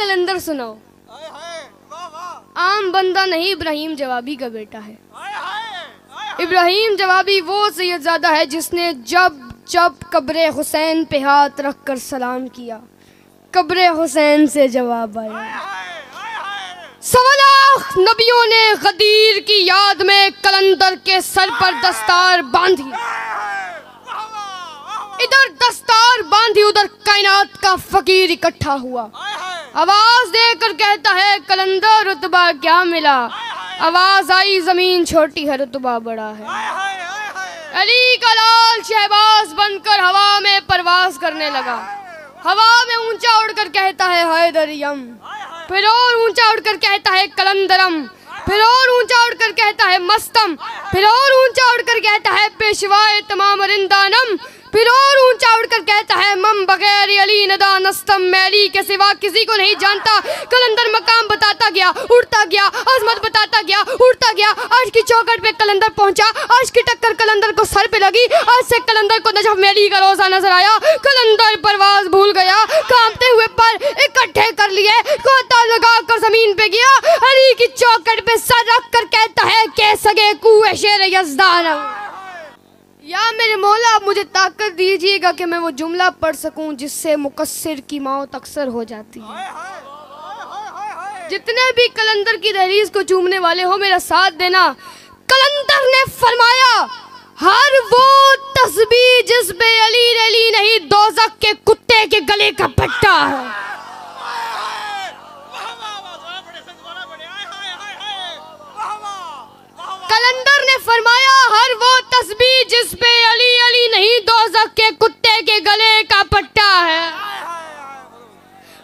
कलंदर सुनाओ। आम बंदा नहीं, इब्राहिम जवाबी का बेटा है। इब्राहिम जवाबी वो सैयदजादा है जिसने जब जब कब्र हुसैन पे हाथ रख कर सलाम किया, कब्र हुसैन से जवाब आया। 1.25 लाख नबियों ने गदीर की याद में कलंदर के सर पर दस्तार बांधी, इधर दस्तार बांधी उधर कायनात का फकीर इकट्ठा हुआ। आवाज देकर कहता है कलंदर रुतबा क्या मिला? आवाज आई जमीन छोटी है रुतबा बड़ा है। अली का लाल शहबाज बनकर हवा में परवाज करने लगा। हवा में ऊंचा उड़कर कहता है हैदरियम, फिर और ऊंचा उड़कर कहता है कलंदरम, फिर और ऊंचा उड़कर कहता है मस्तम, फिर और ऊंचा उड़कर कहता है पेशवाए तमाम रिंदानम, फिर और ऊंचा उड़कर कहता है मम बगैर अली नदा नस्तम, मैं अली के सिवा किसी को नहीं जानता। कलंदर मकाम बताता गया, उड़ता गया, अजमत बताता गया, उड़ता गया। आज की चौखट पे कलंदर पहुंचा, आज की टक्कर कलंदर को सर पे लगी। आज से कलंदर को नजफ में अली का रोजा नजर आया। कलंदर परवाज भूल गया, कांपते हुए पर इकट्ठे कर लिए, गोता लगा कर जमीन पे गया। अली की चौखट पे सर रख कर कहता है के सगे कुए शेर यज़दान, या मेरे मौला आप मुझे ताकत दीजिएगा कि मैं वो जुमला पढ़ सकूं जिससे मुकस्सिर की मौत अक्सर हो जाती है। जितने भी कलंदर की दहलीज को चूमने वाले हो मेरा साथ देना। कलंदर ने फरमाया हर वो तस्बीह जिस पे अली नहीं दोज़ख के कुत्ते के गले का पट्टा है। कलंदर ने फरमाया हर वो तस्बीह जिस पे अली नहीं दोज़ख के कुत्ते के गले का पट्टा है।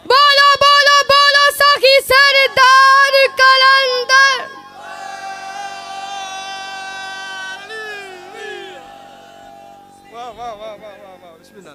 बोलो बोलो बोलो साखी सरदार कलंदर। वाह वाह वाह वाह वाह, बिस्मिल्लाह।